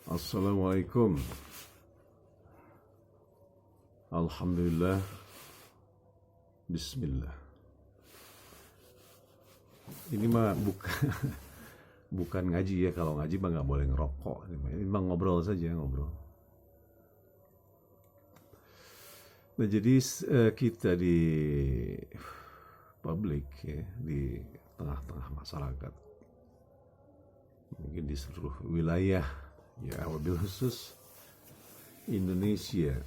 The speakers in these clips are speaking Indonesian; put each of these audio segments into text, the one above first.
Assalamualaikum. Alhamdulillah. Bismillah. Ini mah bukan bukan ngaji ya. Kalau ngaji mah nggak boleh ngerokok. Ini mah ngobrol saja, ngobrol. Nah jadi kita di publik ya, di tengah-tengah masyarakat, mungkin di seluruh wilayah ya, wabil khusus Indonesia.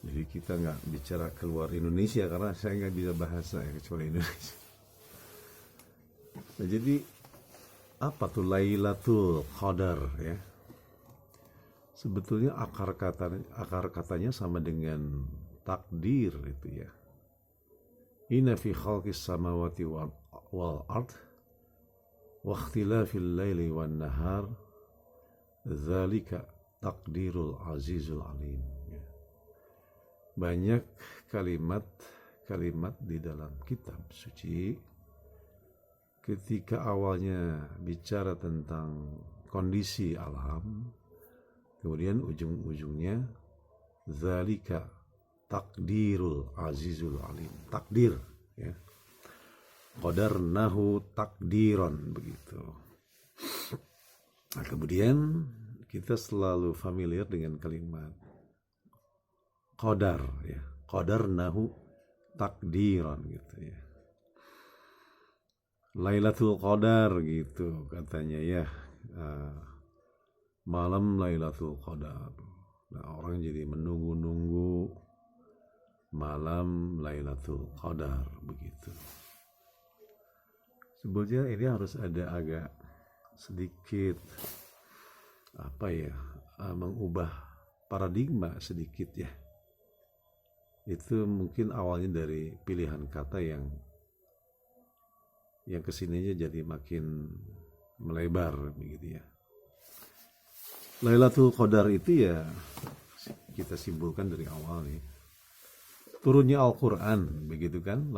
Jadi kita nggak bicara keluar Indonesia karena saya nggak bisa bahasa ya kecuali Indonesia. Nah jadi apa tuh Lailatul Qadar ya? Sebetulnya akar katanya sama dengan takdir itu ya. Inna fi khalqis samawati wal ard wa ikhtilafil laili wan nahar dzalika takdirul azizul alim. Banyak kalimat di dalam kitab suci ketika awalnya bicara tentang kondisi alam, kemudian ujung-ujungnya dzalika takdirul azizul alim. Takdir ya. Qadarnahu takdiron begitu. Nah, kemudian kita selalu familiar dengan kalimat qadar ya. Qadarnahu takdiron gitu ya. Lailatul Qadar gitu katanya ya. Malam Lailatul Qadar. Nah, orang jadi menunggu-nunggu malam Lailatul Qadar begitu. Sebetulnya ini harus ada agak sedikit mengubah paradigma sedikit ya. Itu mungkin awalnya dari pilihan kata yang kesininya jadi makin melebar begitu ya. Lailatul Qadar itu ya kita simpulkan dari awal nih. Turunnya Al-Quran begitu kan.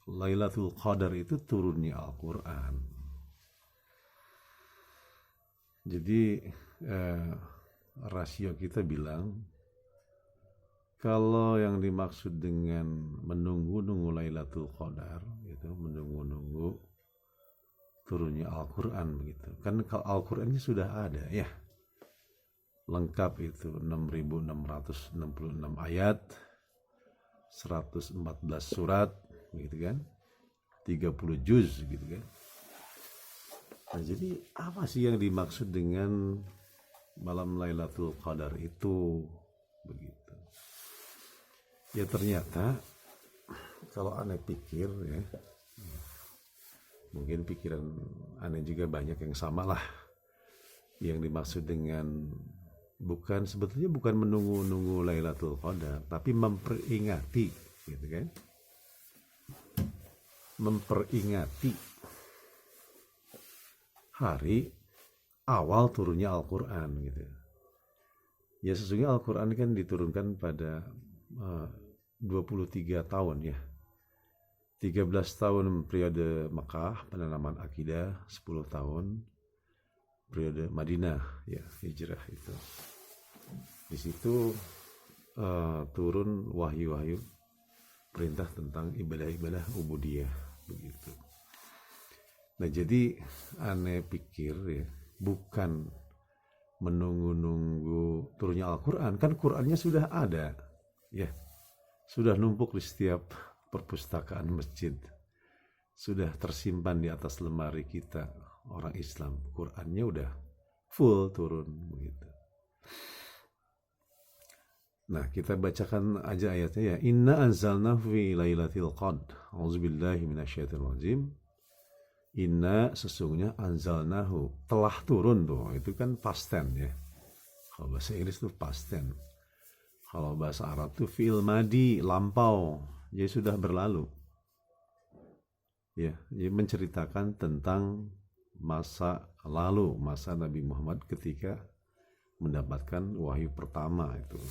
Lailatul Qadar itu turunnya Al-Quran. Jadi rasio kita bilang kalau yang dimaksud dengan menunggu-nunggu Lailatul Qadar itu menunggu-nunggu turunnya Al-Quran begitu. Kan kalau Al-Qurannya sudah ada ya. Lengkap itu 6.666 ayat, 114 surat gitu kan, 30 juz gitu kan. Nah jadi apa sih yang dimaksud dengan malam Lailatul Qadar itu begitu. Ya ternyata kalau aneh pikir ya, mungkin pikiran aneh juga banyak yang sama lah. Yang dimaksud dengan sebetulnya bukan menunggu-nunggu Lailatul Qadar, tapi memperingati gitu kan. Memperingati hari awal turunnya Al-Quran gitu. Ya sesungguhnya Al-Quran kan diturunkan pada 23 tahun ya. 13 tahun periode Makkah penanaman akidah, 10 tahun periode Madinah ya, hijrah itu. Di situ turun wahyu-wahyu perintah tentang ibadah-ibadah ubudiyah begitu. Nah jadi aneh pikir ya, bukan menunggu-nunggu turunnya Al-Quran, kan Qurannya sudah ada ya, sudah numpuk di setiap perpustakaan masjid, sudah tersimpan di atas lemari kita orang Islam. Qurannya udah full turun begitu. Nah kita bacakan aja ayatnya ya. Inna anzalnahu fi lailatul qadr. A'udzubillahi minasyaitonirrajim. Inna sesungguhnya anzalnahu telah turun tuh. Itu kan past tense ya. Kalau bahasa Inggris tuh past tense. Kalau bahasa Arab tuh fi'il madi, lampau. Jadi sudah berlalu. Ya, jadi menceritakan tentang masa lalu, masa Nabi Muhammad ketika mendapatkan wahyu pertama itu.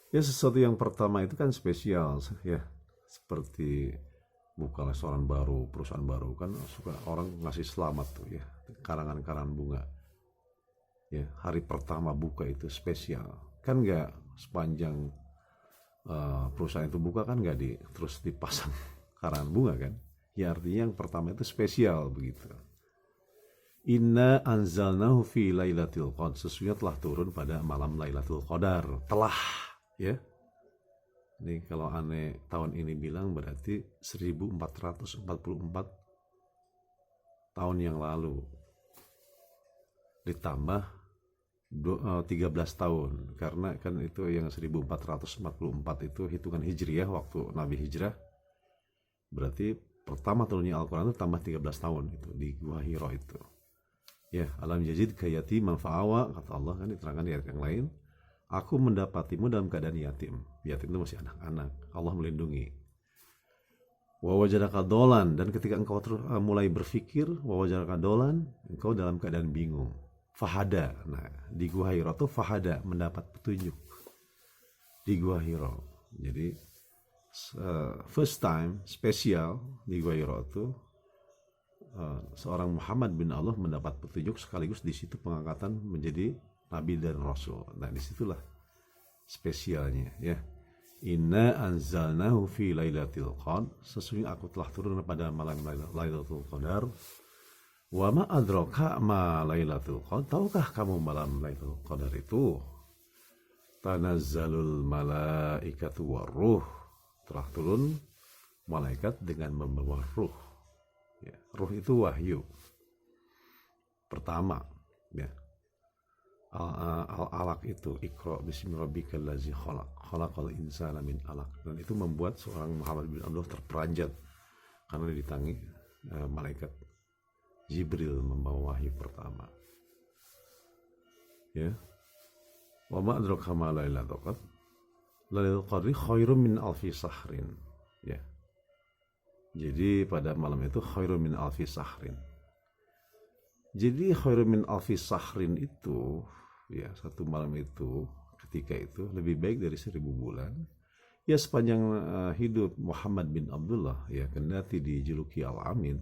Ya sesuatu yang pertama itu kan spesial ya, seperti buka restoran baru, perusahaan baru, kan suka orang ngasih selamat tuh ya, karangan-karangan bunga. Ya, hari pertama buka itu spesial. Kan nggak sepanjang perusahaan itu buka kan nggak terus dipasang karangan bunga kan? Ya artinya yang pertama itu spesial begitu. Inna anzalnahu fi lailatul qadar. Sesungguhnya telah turun pada malam Lailatul Qadar. Telah, ya. Ini kalau aneh tahun ini bilang berarti 1444 tahun yang lalu. Ditambah 13 tahun. Karena kan itu yang 1444 itu hitungan hijriyah waktu Nabi hijrah. Berarti pertama turunnya Al-Quran itu tambah 13 tahun itu di Gua Hiro itu. Ya, alam yazid kayati manfa'awa, kata Allah kan diterangkan di ayat yang lain. Aku mendapatimu dalam keadaan yatim. Yatim itu masih anak-anak. Allah melindungi. Wa wajadaka dolan, dan ketika engkau mulai berpikir, wa wajadaka dolan, engkau dalam keadaan bingung. Fahada. Nah, di Gua Hiro itu fahada, mendapat petunjuk. Di Gua Hiro. Jadi first time spesial di Gua Hiro itu seorang Muhammad bin Allah mendapat petunjuk, sekaligus di situ pengangkatan menjadi Nabi dan Rasul. Nah, disitulah spesialnya ya. Inna anzalnahu fi lailatul qadar. Sesungguhnya aku telah turun pada malam Lailatul Qadar. Wa ma adraka ma Lailatul Qadar. Tahukah kamu malam Lailatul Qadar itu? Tanazzalul malaikatu warruh. Telah turun malaikat dengan membawa ruh. Ya, ruh itu wahyu pertama ya. Al-alaq itu Iqra bismi rabbikal ladzi khalaqal insana min alaq, dan itu membuat seorang Muhammad bin Abdullah terperanjat karena ditangi malaikat Jibril membawa wahyu pertama ya. Wa ma adraka ma lailatul qadr. Lailatul qadri khairum min alfi sahrin ya. Jadi pada malam itu khairun min alfi sahrin. Jadi khairun min alfi sahrin itu ya, satu malam itu ketika itu lebih baik dari 1000 bulan. Ya, sepanjang hidup Muhammad bin Abdullah ya, kendati dijuluki Al-Amin,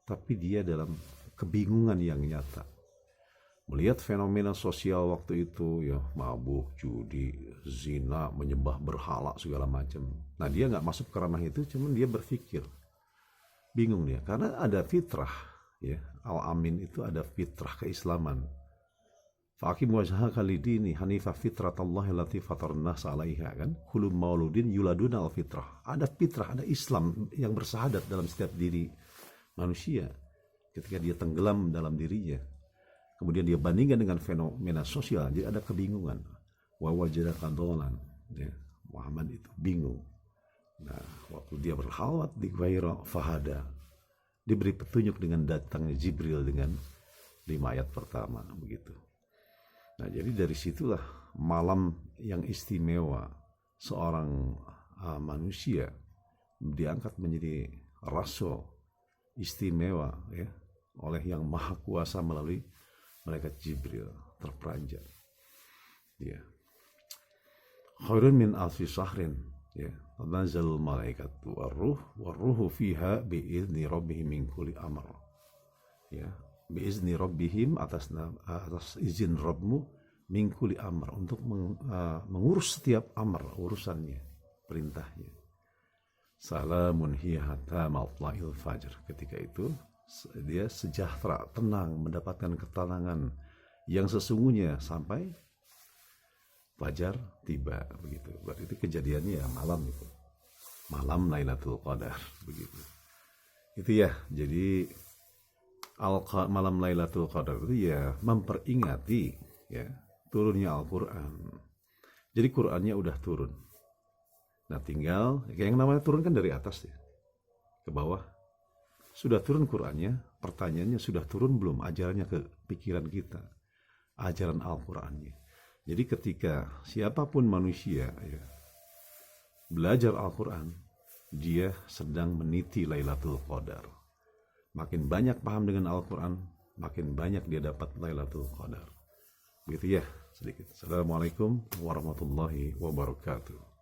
tapi dia dalam kebingungan yang nyata. Melihat fenomena sosial waktu itu ya, mabuk, judi, zina, menyembah berhala segala macam. Nah, dia nggak masuk ke ranah itu, cuman dia berpikir. Bingung dia, karena ada fitrah ya. Al-Amin itu ada fitrah keislaman. Faqim wajhaka lidini hanifah fitratallahi allati fatarun nas 'alaiha, kan? Kullu mauludin yuladuna al-fitrah. Ada fitrah, ada Islam yang bersahadat dalam setiap diri manusia. Ketika dia tenggelam dalam dirinya, kemudian dia bandingkan dengan fenomena sosial, jadi ada kebingungan. Wa wajadaka dolan ya. Muhammad itu bingung. Nah, waktu dia berhalwat di Gua Hiro, fahada, diberi petunjuk dengan datangnya Jibril dengan 5 ayat pertama begitu. Nah, jadi dari situlah malam yang istimewa seorang manusia diangkat menjadi rasul istimewa ya, oleh yang maha kuasa melalui malaikat Jibril, terperanjat ya. Khairun min alfi sahrin ya. Tanazzalul malaikatu warruhu fiha biizni rabbihim min kulli amr ya. Biizni rabbihim, atas izin Rabbmu, min kulli amr, untuk mengurus setiap amr, urusannya, perintahnya. Salamun hiya hatta matla'il fajr. Ketika itu dia sejahtera, tenang, mendapatkan ketenangan yang sesungguhnya sampai fajar tiba begitu. Berarti itu kejadiannya ya malam itu. Malam Lailatul Qadar begitu. Itu ya. Jadi malam Lailatul Qadar itu ya memperingati ya turunnya Al-Qur'an. Jadi Qur'annya udah turun. Nah, tinggal yang namanya turun kan dari atas ya ke bawah. Sudah turun Qur'annya, pertanyaannya sudah turun belum ajarannya ke pikiran kita, ajaran Al-Qur'annya. Jadi ketika siapapun manusia ya belajar Al-Quran, dia sedang meniti Lailatul Qadar. Makin banyak paham dengan Al-Quran, makin banyak dia dapat Lailatul Qadar. Begitu ya sedikit. Assalamualaikum warahmatullahi wabarakatuh.